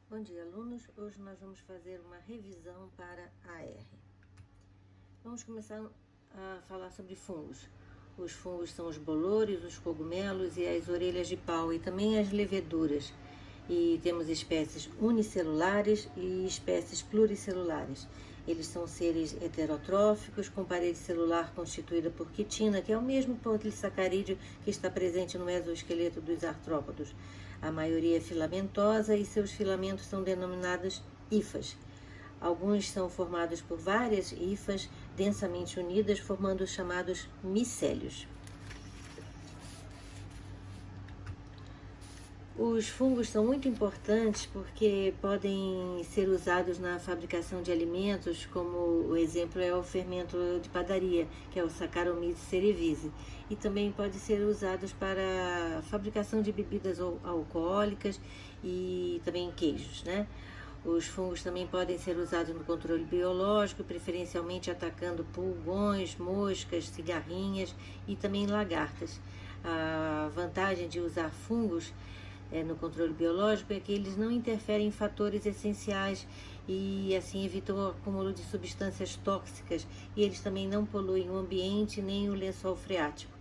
Bom dia, alunos. Hoje nós vamos fazer uma revisão para a R. Vamos começar a falar sobre fungos. Os fungos são os bolores, os cogumelos e as orelhas de pau, e também as leveduras. E temos espécies unicelulares e espécies pluricelulares. Eles são seres heterotróficos, com parede celular constituída por quitina, que é o mesmo polissacarídeo que está presente no exoesqueleto dos artrópodos. A maioria é filamentosa e seus filamentos são denominados hifas. Alguns são formados por várias hifas densamente unidas, formando os chamados micélios. Os fungos são muito importantes porque podem ser usados na fabricação de alimentos, como o exemplo é o fermento de padaria, que é o Saccharomyces cerevisiae, e também pode ser usados para a fabricação de bebidas alcoólicas e também queijos, né? Os fungos também podem ser usados no controle biológico, preferencialmente atacando pulgões, moscas, cigarrinhas e também lagartas. A vantagem de usar fungos no controle biológico é que eles não interferem em fatores essenciais e assim evitam o acúmulo de substâncias tóxicas, e eles também não poluem o ambiente nem o lençol freático.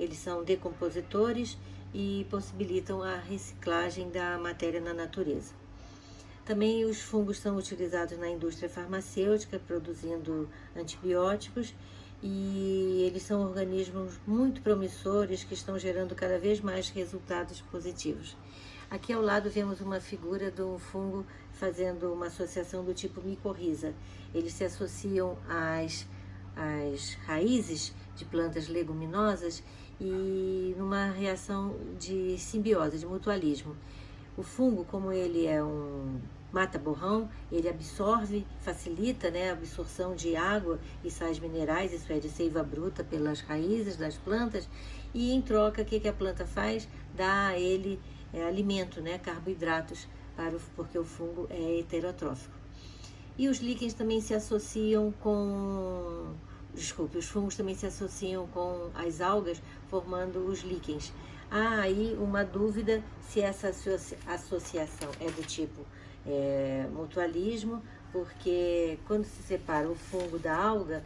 Eles são decompositores e possibilitam a reciclagem da matéria na natureza. Também os fungos são utilizados na indústria farmacêutica, produzindo antibióticos, e eles são organismos muito promissores que estão gerando cada vez mais resultados positivos. Aqui ao lado vemos uma figura de um fungo fazendo uma associação do tipo micorriza. Eles se associam às raízes de plantas leguminosas e numa reação de simbiose, de mutualismo. O fungo, como ele é um mata-borrão, ele absorve, facilita, a absorção de água e sais minerais, isso é, de seiva bruta pelas raízes das plantas, e em troca, o que a planta faz? Dá a ele alimento, carboidratos, porque o fungo é heterotrófico. E os líquens também se associam com... os fungos também se associam com as algas, formando os líquens. Há aí uma dúvida se essa associação é do tipo mutualismo, porque quando se separa o fungo da alga,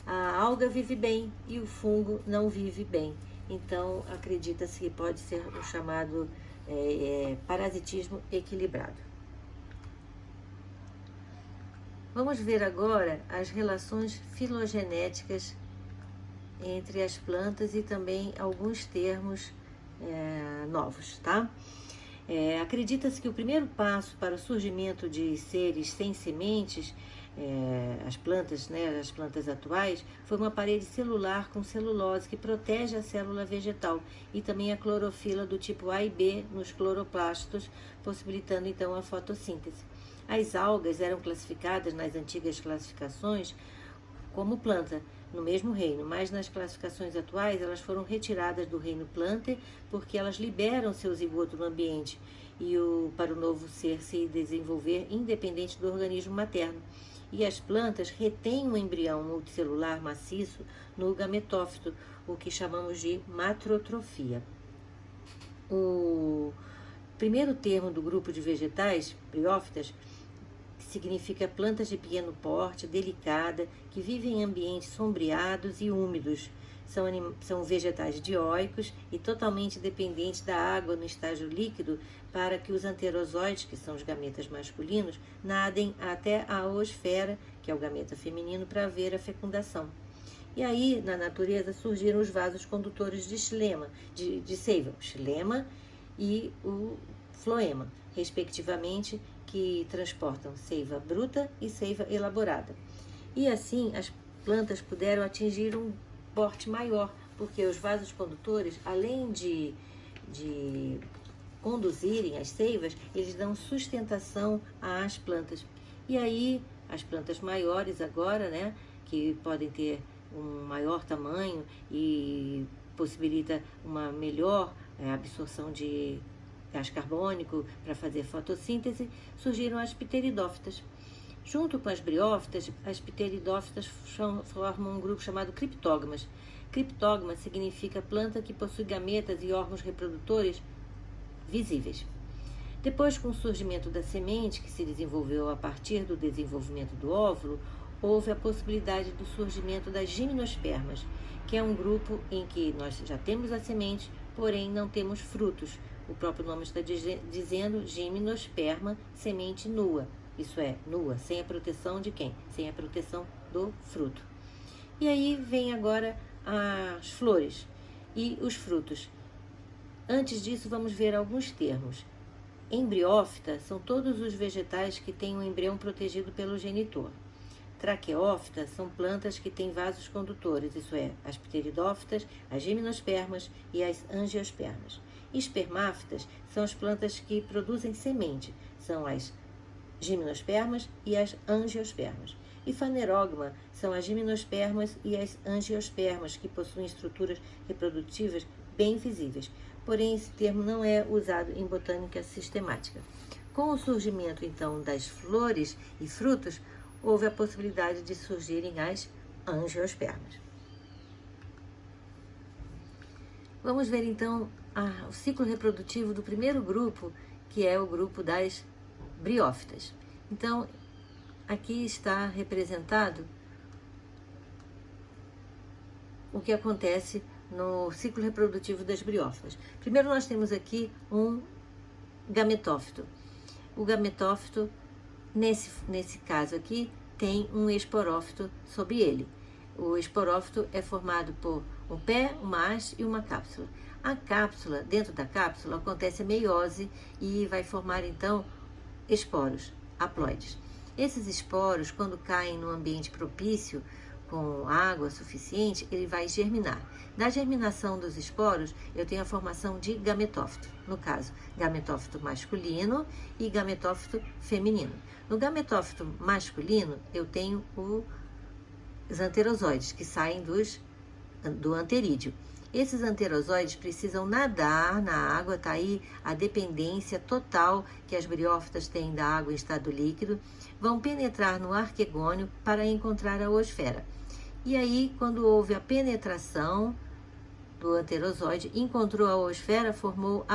a alga vive bem e o fungo não vive bem. Então, acredita-se que pode ser o chamado parasitismo equilibrado. Vamos ver agora as relações filogenéticas entre as plantas e também alguns termos novos, tá? Acredita-se que o primeiro passo para o surgimento de seres sem sementes, as plantas atuais, foi uma parede celular com celulose que protege a célula vegetal e também a clorofila do tipo A e B nos cloroplastos, possibilitando então a fotossíntese. As algas eram classificadas nas antigas classificações como planta, no mesmo reino, mas nas classificações atuais elas foram retiradas do reino Plantae porque elas liberam seu zigoto no ambiente para o novo ser se desenvolver independente do organismo materno. E as plantas retêm um embrião multicelular maciço no gametófito, o que chamamos de matrotrofia. O primeiro termo do grupo de vegetais, briófitas, significa plantas de pequeno porte, delicada, que vivem em ambientes sombreados e úmidos. São vegetais dioicos e totalmente dependentes da água no estágio líquido para que os anterozoides, que são os gametas masculinos, nadem até a oosfera, que é o gameta feminino, para haver a fecundação. E aí, na natureza, surgiram os vasos condutores de seiva, o xilema e o floema, respectivamente, que transportam seiva bruta e seiva elaborada. E assim, as plantas puderam atingir um porte maior, porque os vasos condutores, além de conduzirem as seivas, eles dão sustentação às plantas. E aí, as plantas maiores agora, que podem ter um maior tamanho e possibilita uma melhor absorção de gás carbônico para fazer fotossíntese, surgiram as pteridófitas. Junto com as briófitas, as pteridófitas formam um grupo chamado criptógamas. Criptógama significa planta que possui gametas e órgãos reprodutores visíveis. Depois, com o surgimento da semente, que se desenvolveu a partir do desenvolvimento do óvulo, houve a possibilidade do surgimento das gimnospermas, que é um grupo em que nós já temos a semente, porém não temos frutos. O próprio nome está dizendo gimnosperma, semente nua. Isso é, nua, sem a proteção de quem? Sem a proteção do fruto. E aí vem agora as flores e os frutos. Antes disso, vamos ver alguns termos. Embriófita são todos os vegetais que têm um embrião protegido pelo genitor. Traqueófita são plantas que têm vasos condutores, isso é, as pteridófitas, as gimnospermas e as angiospermas. Espermáfitas são as plantas que produzem semente, são as gimnospermas e as angiospermas. E fanerogma são as gimnospermas e as angiospermas, que possuem estruturas reprodutivas bem visíveis. Porém, esse termo não é usado em botânica sistemática. Com o surgimento, então, das flores e frutos, houve a possibilidade de surgirem as angiospermas. Vamos ver, então, o ciclo reprodutivo do primeiro grupo, que é o grupo das briófitas. Então, aqui está representado o que acontece no ciclo reprodutivo das briófitas. Primeiro, nós temos aqui um gametófito. O gametófito, nesse caso aqui, tem um esporófito sobre ele. O esporófito é formado por um pé, uma haste e uma cápsula. A cápsula, dentro da cápsula, acontece a meiose e vai formar, então, esporos, haploides. Esses esporos, quando caem num ambiente propício, com água suficiente, ele vai germinar. Da germinação dos esporos, eu tenho a formação de gametófito. No caso, gametófito masculino e gametófito feminino. No gametófito masculino, eu tenho os anterozoides, que saem do anterídeo. Esses anterozoides precisam nadar na água, tá aí a dependência total que as briófitas têm da água em estado líquido, vão penetrar no arquegônio para encontrar a oosfera. E aí, quando houve a penetração do anterozoide, encontrou a oosfera, formou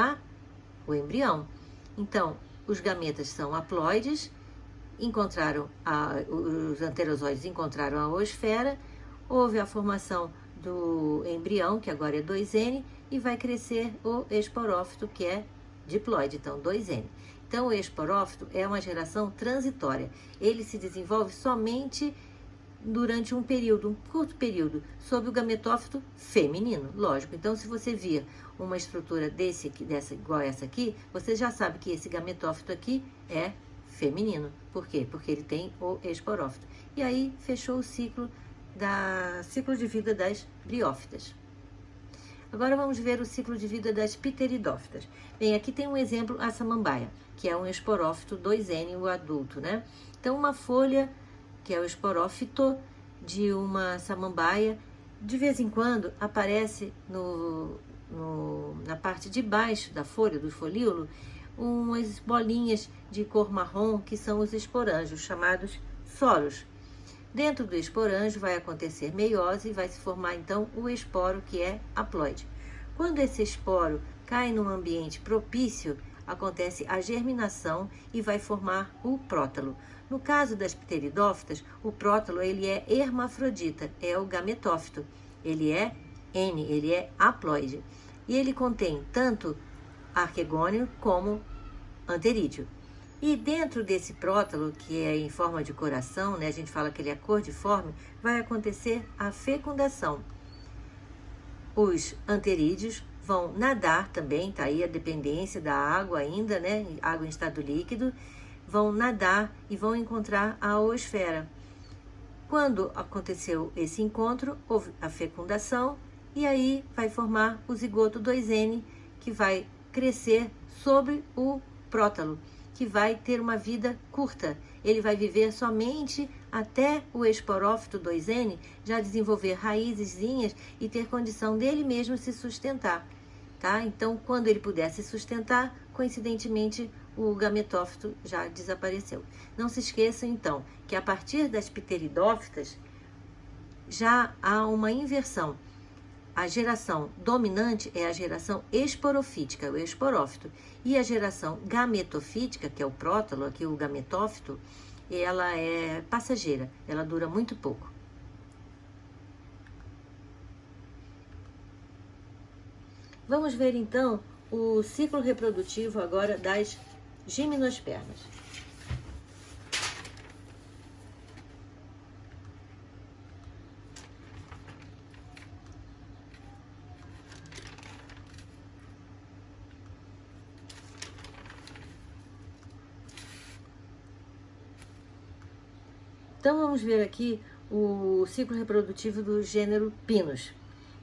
o embrião. Então, os gametas são haploides, os anterozoides encontraram a oosfera, houve a formação do embrião, que agora é 2N, e vai crescer o esporófito, que é diploide, então 2N. Então, o esporófito é uma geração transitória. Ele se desenvolve somente durante um curto período, sob o gametófito feminino, lógico. Então, se você vir uma estrutura igual a essa aqui, você já sabe que esse gametófito aqui é feminino. Por quê? Porque ele tem o esporófito. E aí, fechou o ciclo de vida das briófitas. Agora vamos ver o ciclo de vida das pteridófitas. Bem, aqui tem um exemplo, a samambaia, que é um esporófito 2N, o adulto, né? Então, uma folha, que é o esporófito de uma samambaia, de vez em quando aparece na parte de baixo da folha, do folíolo, umas bolinhas de cor marrom, que são os esporângios, chamados soros. Dentro do esporângio vai acontecer meiose e vai se formar, então, o esporo, que é haploide. Quando esse esporo cai num ambiente propício, acontece a germinação e vai formar o prótalo. No caso das pteridófitas, o prótalo ele é hermafrodita, é o gametófito. Ele é N, ele é haploide. E ele contém tanto arquegônio como anterídeo. E dentro desse prótalo, que é em forma de coração, né, a gente fala que ele é cordiforme, vai acontecer a fecundação. Os anterídeos vão nadar também, tá aí a dependência da água ainda, né, água em estado líquido, vão nadar e vão encontrar a oosfera. Quando aconteceu esse encontro, houve a fecundação e aí vai formar o zigoto 2N, que vai crescer sobre o prótalo, que vai ter uma vida curta. Ele vai viver somente até o esporófito 2N já desenvolver raizezinhas e ter condição dele mesmo se sustentar, tá? Então, quando ele puder se sustentar, coincidentemente, o gametófito já desapareceu. Não se esqueçam, então, que a partir das pteridófitas já há uma inversão. a geração dominante é a geração esporofítica, o esporófito, e a geração gametofítica, que é o prótalo, aqui o gametófito, ela é passageira, ela dura muito pouco. Vamos ver então o ciclo reprodutivo agora das gimnospermas. Então vamos ver aqui o ciclo reprodutivo do gênero Pinus,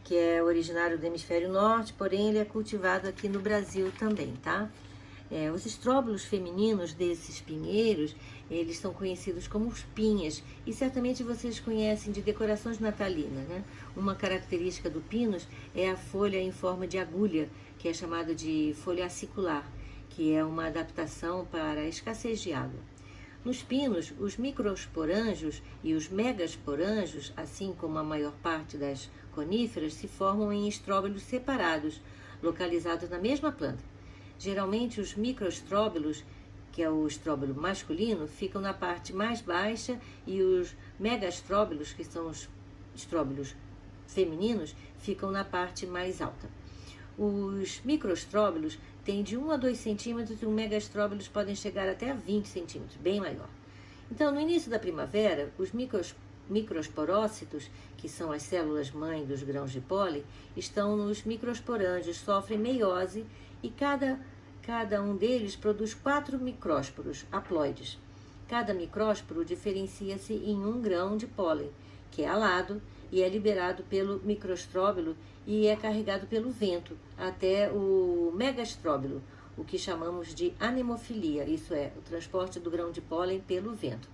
que é originário do hemisfério norte, porém ele é cultivado aqui no Brasil também, tá? Os estróbilos femininos desses pinheiros, eles são conhecidos como os pinhas, e certamente vocês conhecem de decorações natalinas, né? Uma característica do pinus é a folha em forma de agulha, que é chamada de folha acicular, que é uma adaptação para a escassez de água. Nos pinos, os microsporângios e os megasporângios, assim como a maior parte das coníferas, se formam em estróbilos separados, localizados na mesma planta. Geralmente, os microestróbilos, que é o estróbilo masculino, ficam na parte mais baixa e os megastróbilos, que são os estróbilos femininos, ficam na parte mais alta. Os microestróbilos têm de 1 a 2 centímetros e os megastróbilos podem chegar até a 20 centímetros, bem maior. Então, no início da primavera, os microsporócitos, que são as células-mãe dos grãos de pólen, estão nos microsporângios, sofrem meiose e cada um deles produz 4 micrósporos haploides. Cada micrósporo diferencia-se em um grão de pólen, que é alado e é liberado pelo microestróbilo e é carregado pelo vento até o megastróbilo, o que chamamos de anemofilia, isso é, o transporte do grão de pólen pelo vento.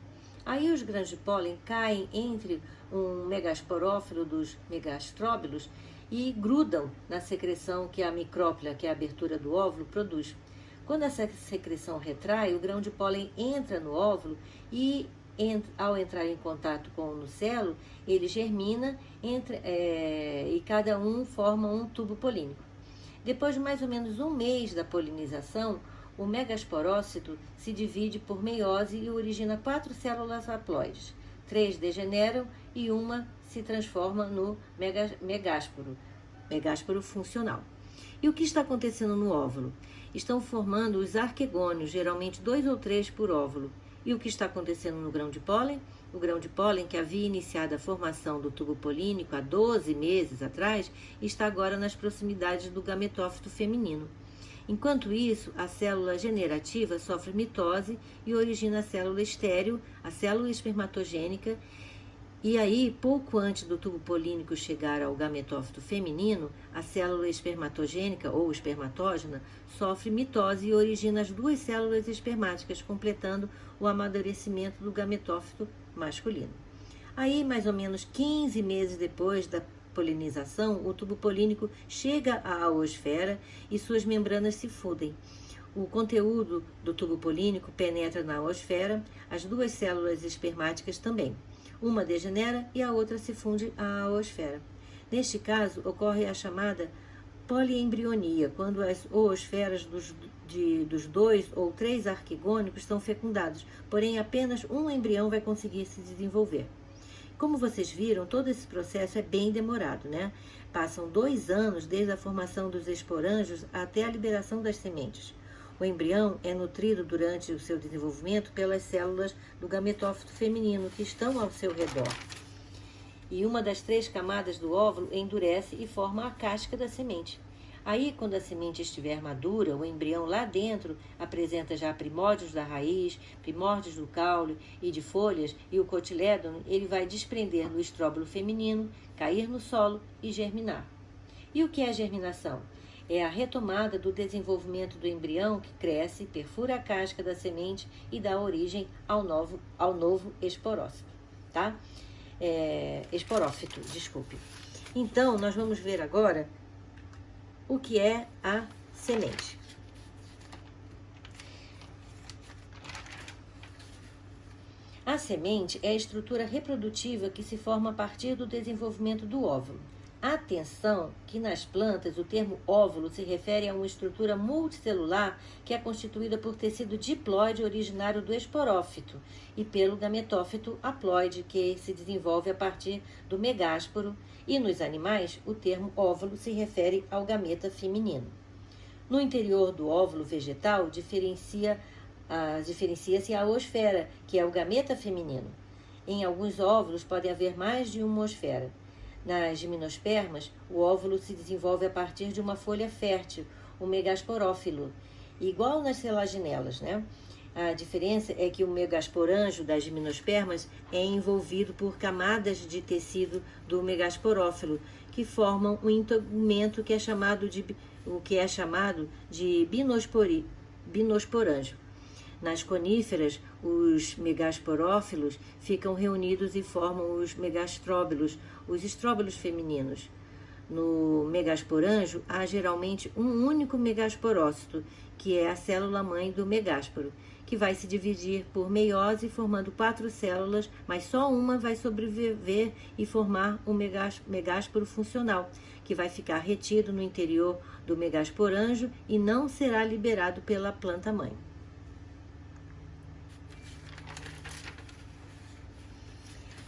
Aí os grãos de pólen caem entre um megasporófilo dos megastróbilos e grudam na secreção que a micrópila, que é a abertura do óvulo, produz. Quando essa secreção retrai, o grão de pólen entra no óvulo e ao entrar em contato com o nucelo, ele germina e cada um forma um tubo polínico. Depois de mais ou menos um mês da polinização, o megasporócito se divide por meiose e origina 4 células haploides. 3 degeneram e uma se transforma no megásporo funcional. E o que está acontecendo no óvulo? Estão formando os arquegônios, geralmente 2 ou 3 por óvulo. E o que está acontecendo no grão de pólen? O grão de pólen, que havia iniciado a formação do tubo polínico há 12 meses atrás, está agora nas proximidades do gametófito feminino. Enquanto isso, a célula generativa sofre mitose e origina a célula estéril, a célula espermatogênica. E aí, pouco antes do tubo polínico chegar ao gametófito feminino, a célula espermatogênica ou espermatógena sofre mitose e origina as 2 células espermáticas, completando o amadurecimento do gametófito masculino. Aí, mais ou menos 15 meses depois da polinização, o tubo polínico chega à aosfera e suas membranas se fundem. O conteúdo do tubo polínico penetra na aosfera, as 2 células espermáticas também. Uma degenera e a outra se funde à aosfera. Neste caso, ocorre a chamada poliembrionia, quando as oosferas dos 2 ou 3 arquigônicos são fecundados, porém apenas um embrião vai conseguir se desenvolver. Como vocês viram, todo esse processo é bem demorado, né? Passam 2 anos desde a formação dos esporângios até a liberação das sementes. O embrião é nutrido durante o seu desenvolvimento pelas células do gametófito feminino que estão ao seu redor. E uma das 3 camadas do óvulo endurece e forma a casca da semente. Aí, quando a semente estiver madura, o embrião lá dentro apresenta já primórdios da raiz, primórdios do caule e de folhas, e o cotilédon ele vai desprender no estróbilo feminino, cair no solo e germinar. E o que é a germinação? É a retomada do desenvolvimento do embrião que cresce, perfura a casca da semente e dá origem ao novo esporócito, tá? Esporófito, desculpe. Então, nós vamos ver agora o que é a semente. A semente é a estrutura reprodutiva que se forma a partir do desenvolvimento do óvulo. Atenção que nas plantas o termo óvulo se refere a uma estrutura multicelular que é constituída por tecido diploide originário do esporófito e pelo gametófito haploide, que se desenvolve a partir do megásporo, e nos animais o termo óvulo se refere ao gameta feminino. No interior do óvulo vegetal diferencia-se a oosfera, que é o gameta feminino. Em alguns óvulos pode haver mais de uma oosfera. Nas gimnospermas, o óvulo se desenvolve a partir de uma folha fértil, o megasporófilo, igual nas selaginelas, né? A diferença é que o megasporângio das gimnospermas é envolvido por camadas de tecido do megasporófilo, que formam um integumento que é chamado de binosporângio. Nas coníferas, os megasporófilos ficam reunidos e formam os megastróbilos, os estróbilos femininos. No megasporângio, há geralmente um único megasporócito, que é a célula-mãe do megásporo, que vai se dividir por meiose, formando 4 células, mas só uma vai sobreviver e formar o megásporo funcional, que vai ficar retido no interior do megasporângio e não será liberado pela planta-mãe.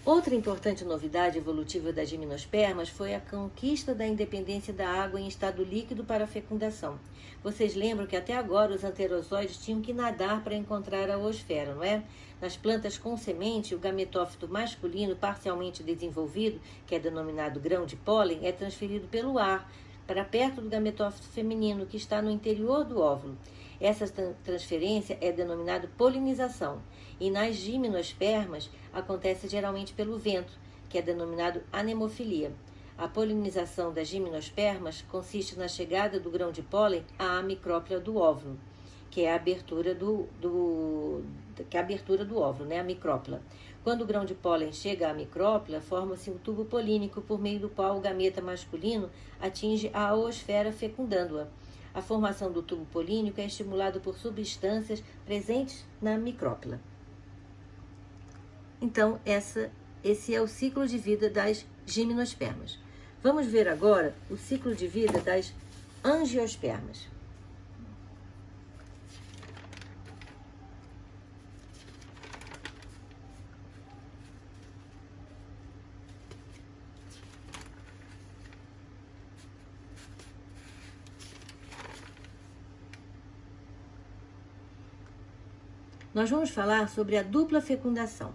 Outra importante novidade evolutiva das gimnospermas foi a conquista da independência da água em estado líquido para a fecundação. Vocês lembram que até agora os anterozoides tinham que nadar para encontrar a oosfera, não é? Nas plantas com semente, o gametófito masculino parcialmente desenvolvido, que é denominado grão de pólen, é transferido pelo ar para perto do gametófito feminino, que está no interior do óvulo. Essa transferência é denominada polinização, e nas gimnospermas acontece geralmente pelo vento, que é denominado anemofilia. A polinização das gimnospermas consiste na chegada do grão de pólen à micrópila do óvulo, que é a abertura do óvulo, né? A micrópila. Quando o grão de pólen chega à micrópila, forma-se um tubo polínico por meio do qual o gameta masculino atinge a oosfera fecundando-a. A formação do tubo polínico é estimulada por substâncias presentes na micrópila. Então, esse é o ciclo de vida das gimnospermas. Vamos ver agora o ciclo de vida das angiospermas. Nós vamos falar sobre a dupla fecundação.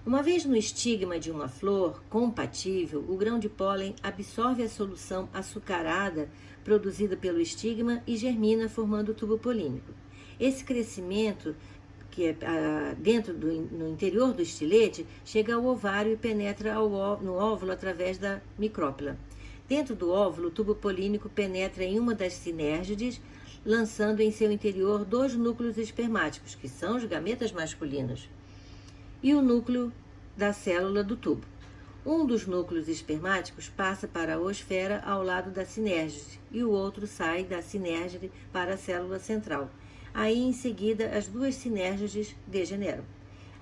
Uma vez no estigma de uma flor compatível, o grão de pólen absorve a solução açucarada produzida pelo estigma e germina, formando o tubo polínico. Esse crescimento, que é no interior do estilete, chega ao ovário e penetra no óvulo através da micrópila. Dentro do óvulo, o tubo polínico penetra em uma das sinérgides, lançando em seu interior 2 núcleos espermáticos, que são os gametas masculinos, e o núcleo da célula do tubo. Um dos núcleos espermáticos passa para a oosfera ao lado da sinérgide e o outro sai da sinérgide para a célula central. Aí, em seguida, as 2 sinérgides degeneram.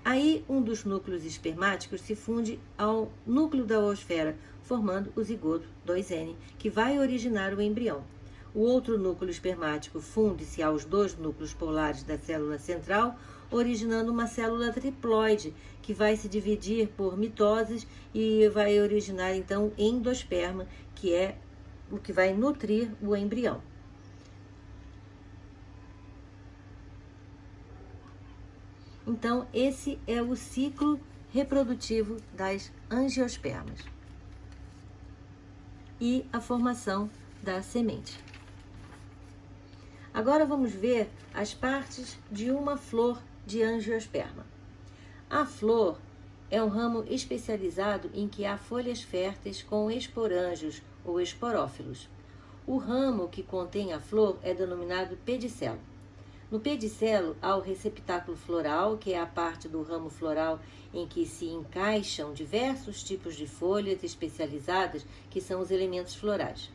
Aí, um dos núcleos espermáticos se funde ao núcleo da oosfera, formando o zigoto 2N, que vai originar o embrião. O outro núcleo espermático funde-se aos 2 núcleos polares da célula central, originando uma célula triploide, que vai se dividir por mitoses e vai originar, então, endosperma, que é o que vai nutrir o embrião. Então, esse é o ciclo reprodutivo das angiospermas e a formação da semente. Agora vamos ver as partes de uma flor de angiosperma. A flor é um ramo especializado em que há folhas férteis com esporângios ou esporófilos. O ramo que contém a flor é denominado pedicelo. No pedicelo há o receptáculo floral, que é a parte do ramo floral em que se encaixam diversos tipos de folhas especializadas, que são os elementos florais.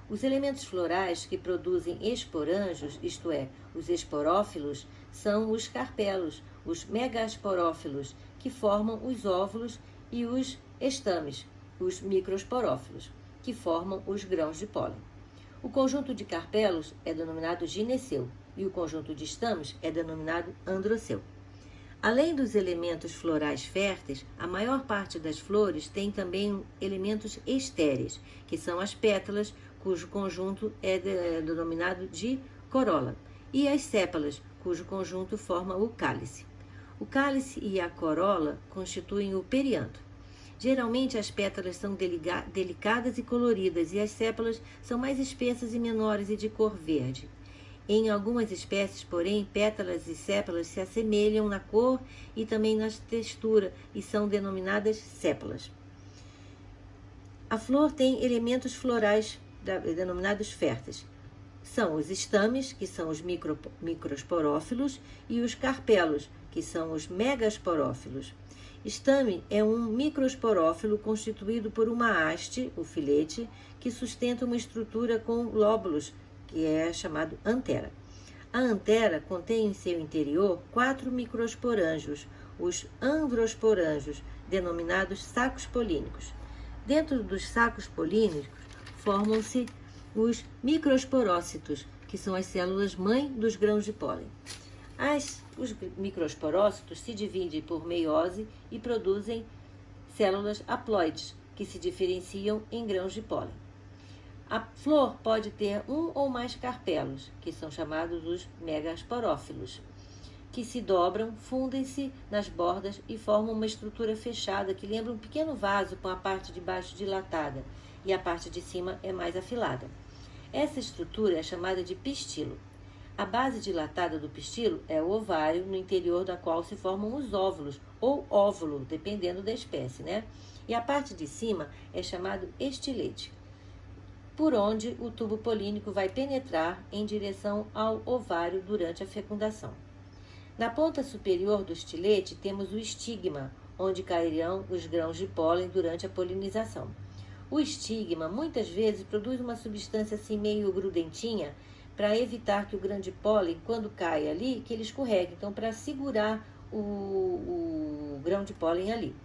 Os elementos florais que produzem esporângios, isto é, os esporófilos, são os carpelos, os megasporófilos, que formam os óvulos, e os estames, os microsporófilos. que formam os grãos de pólen. O conjunto de carpelos é denominado gineceu e o conjunto de estames é denominado androceu. Além dos elementos florais férteis, a maior parte das flores tem também elementos estéreis, que são as pétalas, cujo conjunto é denominado de corola, e as sépalas, cujo conjunto forma o cálice. O cálice e a corola constituem o perianto. Geralmente as pétalas são delicadas e coloridas e as sépalas são mais espessas e menores e de cor verde. Em algumas espécies, porém, pétalas e sépalas se assemelham na cor e também na textura e são denominadas sépalas. A flor tem elementos florais denominados férteis. São os estames, que são os microsporófilos, e os carpelos, que são os megasporófilos. Estame é um microsporófilo constituído por uma haste, o filete, que sustenta uma estrutura com lóbulos, que é chamado antera. A antera contém em seu interior 4 microsporângios, os androsporângios, denominados sacos polínicos. Dentro dos sacos polínicos formam-se os microsporócitos, que são as células mãe dos grãos de pólen. Os microsporócitos se dividem por meiose e produzem células haploides, que se diferenciam em grãos de pólen. A flor pode ter um ou mais carpelos, que são chamados os megasporófilos, que se dobram, fundem-se nas bordas e formam uma estrutura fechada que lembra um pequeno vaso com a parte de baixo dilatada e a parte de cima é mais afilada. Essa estrutura é chamada de pistilo. A base dilatada do pistilo é o ovário, no interior da qual se formam os óvulos, ou óvulo, dependendo da espécie, né? E a parte de cima é chamado estilete, por onde o tubo polínico vai penetrar em direção ao ovário durante a fecundação. Na ponta superior do estilete temos o estigma, onde cairão os grãos de pólen durante a polinização. O estigma muitas vezes produz uma substância assim meio grudentinha, para evitar que o grão de pólen, quando cai ali, que ele escorregue, então para segurar o grão de pólen ali.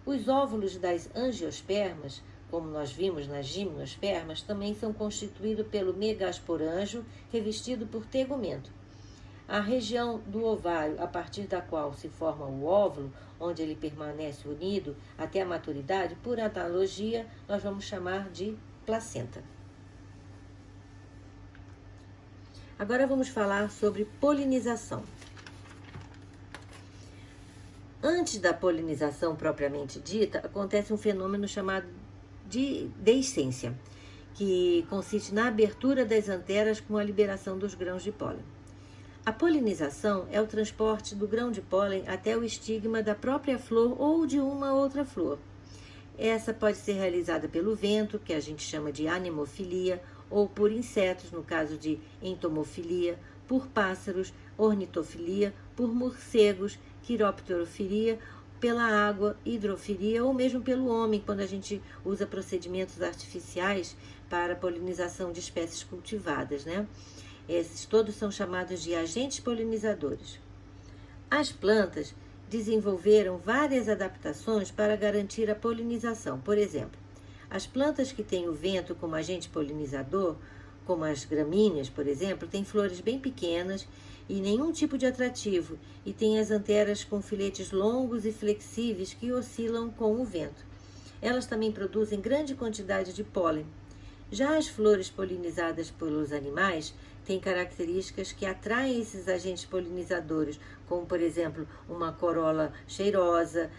Os óvulos das angiospermas, como nós vimos nas gimnospermas, também são constituídos pelo megasporângio revestido por tegumento. A região do ovário, a partir da qual se forma o óvulo, onde ele permanece unido até a maturidade, por analogia, nós vamos chamar de placenta. Agora vamos falar sobre polinização. Antes da polinização propriamente dita, acontece um fenômeno chamado de deiscência, que consiste na abertura das anteras com a liberação dos grãos de pólen. A polinização é o transporte do grão de pólen até o estigma da própria flor ou de uma outra flor. Essa pode ser realizada pelo vento, que a gente chama de anemofilia, ou por insetos, no caso de entomofilia, por pássaros, ornitofilia, por morcegos, quiropterofilia, pela água, hidrofilia, ou mesmo pelo homem, quando a gente usa procedimentos artificiais para a polinização de espécies cultivadas, né? Esses todos são chamados de agentes polinizadores. As plantas desenvolveram várias adaptações para garantir a polinização. Por exemplo, as plantas que têm o vento como agente polinizador, como as gramíneas, por exemplo, têm flores bem pequenas e nenhum tipo de atrativo, e têm as anteras com filetes longos e flexíveis que oscilam com o vento. Elas também produzem grande quantidade de pólen. Já as flores polinizadas pelos animais têm características que atraem esses agentes polinizadores, como, por exemplo, uma corola cheirosa,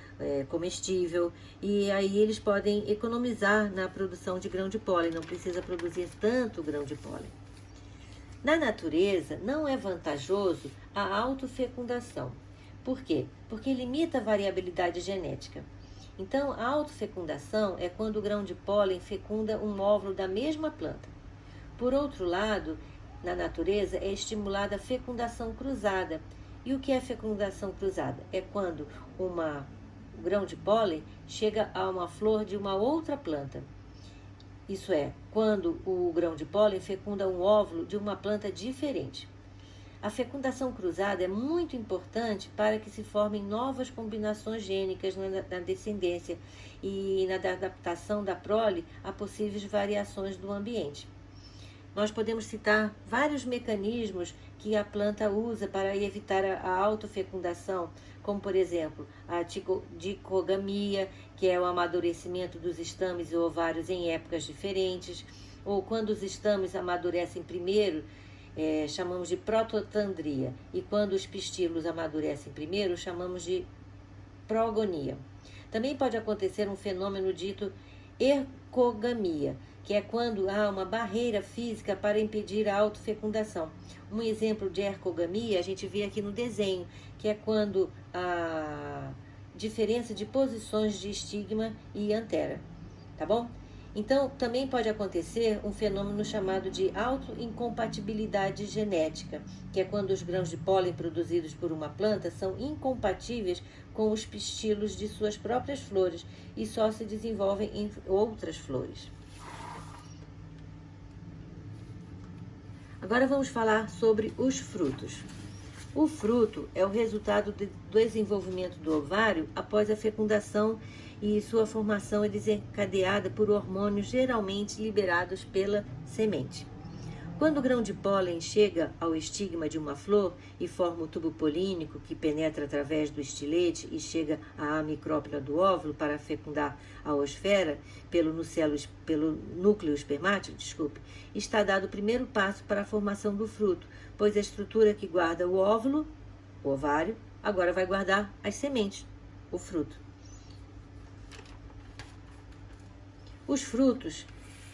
comestível, e aí eles podem economizar na produção de grão de pólen, não precisa produzir tanto grão de pólen. Na natureza, não é vantajoso a autofecundação. Por quê? Porque limita a variabilidade genética. Então, a autofecundação é quando o grão de pólen fecunda um óvulo da mesma planta. Por outro lado, na natureza é estimulada a fecundação cruzada. E o que é fecundação cruzada? É quando o grão de pólen chega a uma flor de uma outra planta. Isso é, quando o grão de pólen fecunda um óvulo de uma planta diferente. A fecundação cruzada é muito importante para que se formem novas combinações gênicas na descendência e na adaptação da prole a possíveis variações do ambiente. Nós podemos citar vários mecanismos que a planta usa para evitar a autofecundação, como, por exemplo, a dicogamia, que é o amadurecimento dos estames e ovários em épocas diferentes, ou quando os estames amadurecem primeiro, chamamos de prototandria, e quando os pistilos amadurecem primeiro, chamamos de progonia. Também pode acontecer um fenômeno dito ercogamia, que é quando há uma barreira física para impedir a autofecundação. Um exemplo de ercogamia a gente vê aqui no desenho, que é quando a diferença de posições de estigma e antera, tá bom? Então, também pode acontecer um fenômeno chamado de autoincompatibilidade genética, que é quando os grãos de pólen produzidos por uma planta são incompatíveis com os pistilos de suas próprias flores e só se desenvolvem em outras flores. Agora vamos falar sobre os frutos. O fruto é o resultado do desenvolvimento do ovário após a fecundação e sua formação é desencadeada por hormônios geralmente liberados pela semente. Quando o grão de pólen chega ao estigma de uma flor e forma o tubo polínico que penetra através do estilete e chega à micrópila do óvulo para fecundar a oosfera pelo núcleo espermático, está dado o primeiro passo para a formação do fruto, pois a estrutura que guarda o óvulo, o ovário, agora vai guardar as sementes, o fruto. Os frutos,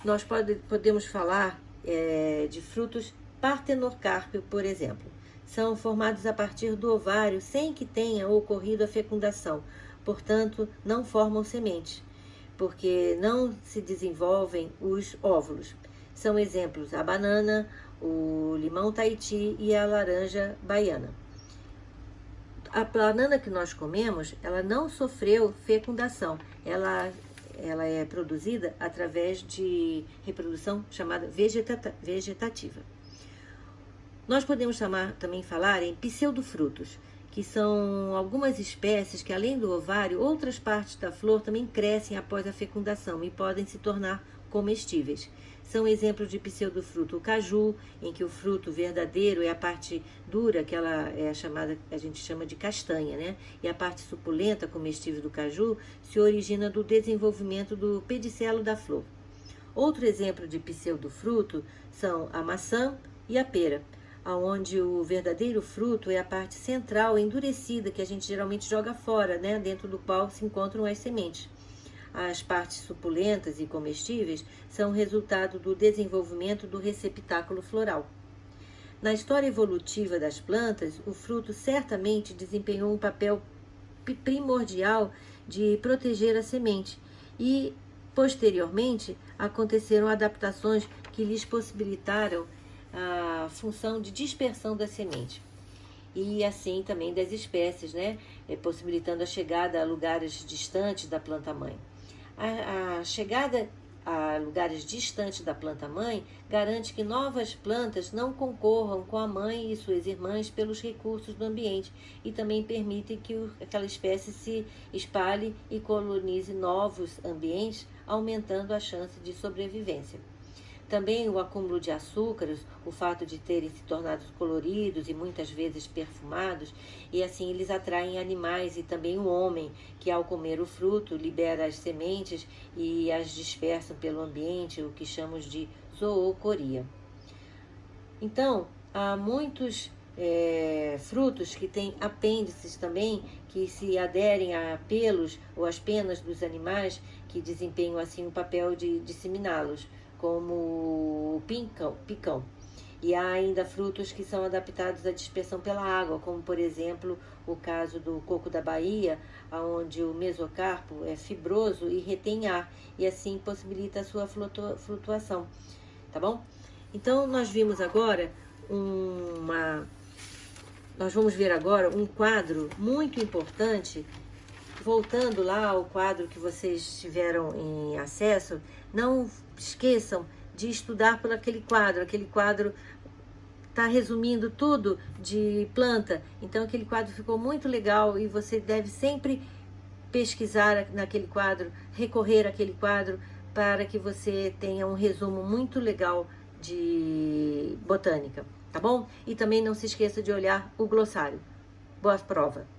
nós podemos falar de frutos partenorcárpio, por exemplo. São formados a partir do ovário sem que tenha ocorrido a fecundação, portanto, não formam sementes, porque não se desenvolvem os óvulos. São exemplos a banana, o limão Tahiti e a laranja baiana. A banana que nós comemos, ela não sofreu fecundação, ela é produzida através de reprodução chamada vegetativa. Nós podemos também falar em pseudofrutos, que são algumas espécies que, além do ovário, outras partes da flor também crescem após a fecundação e podem se tornar comestíveis. São exemplos de pseudofruto o caju, em que o fruto verdadeiro é a parte dura, que ela é a gente chama de castanha, né? E a parte suculenta, comestível do caju, se origina do desenvolvimento do pedicelo da flor. Outro exemplo de pseudofruto são a maçã e a pera, onde o verdadeiro fruto é a parte central endurecida, que a gente geralmente joga fora, né? Dentro do qual se encontram as sementes. As partes suculentas e comestíveis são resultado do desenvolvimento do receptáculo floral. Na história evolutiva das plantas, o fruto certamente desempenhou um papel primordial de proteger a semente e, posteriormente, aconteceram adaptações que lhes possibilitaram a função de dispersão da semente. E assim também das espécies, né? Possibilitando a chegada a lugares distantes da planta-mãe. A chegada a lugares distantes da planta-mãe garante que novas plantas não concorram com a mãe e suas irmãs pelos recursos do ambiente e também permitem que aquela espécie se espalhe e colonize novos ambientes, aumentando a chance de sobrevivência. Também o acúmulo de açúcares, o fato de terem se tornado coloridos e muitas vezes perfumados, e assim eles atraem animais e também o homem, que ao comer o fruto libera as sementes e as dispersam pelo ambiente, o que chamamos de zoocoria. Então, há muitos frutos que têm apêndices também, que se aderem a pelos ou às penas dos animais, que desempenham assim o papel de disseminá-los, como o picão. E há ainda frutos que são adaptados à dispersão pela água, como por exemplo o caso do coco da Bahia, onde o mesocarpo é fibroso e retém ar, e assim possibilita a sua flutuação, tá bom? Então nós vimos agora nós vamos ver agora um quadro muito importante. Voltando lá ao quadro que vocês tiveram em acesso, não esqueçam de estudar por aquele quadro está resumindo tudo de planta. Então aquele quadro ficou muito legal e você deve sempre pesquisar naquele quadro, recorrer àquele quadro para que você tenha um resumo muito legal de botânica, tá bom? E também não se esqueça de olhar o glossário. Boa prova!